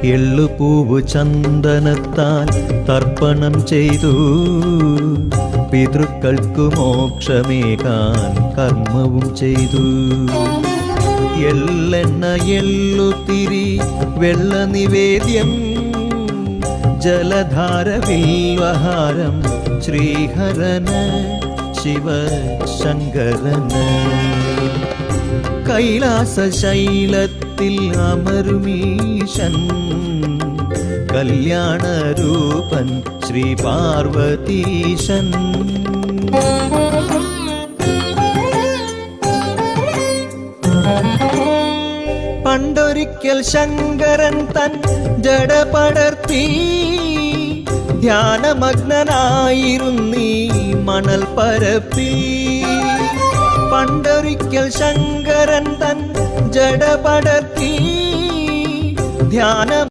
എള്ളുപൂവു ചന്ദനത്താൽ തർപ്പണം ചെയ്തു പിതൃക്കൾക്കു മോക്ഷമേകാൻ കർമ്മവും ചെയ്തു. എള്ളെണ്ണ എള്ളുതിരി വെള്ള നിവേദ്യം ജലധാര വിൽവഹാരം ശ്രീഹരന് ശിവശങ്കരന്. കൈലാസശൈലത്തിൽ അമരുമീശൻ കല്യാണരൂപൻ ശ്രീ പാർവതീശൻ. പണ്ടൊരിക്കൽ ശങ്കരൻ തൻ ജട പടർത്തി ധ്യാനമഗ്നനായിരുന്നീ മണൽ പരപ്പി. പണ്ടൊരിക്കൽ ശങ്കരൻ തൻ ജട പടർത്തി ധ്യാന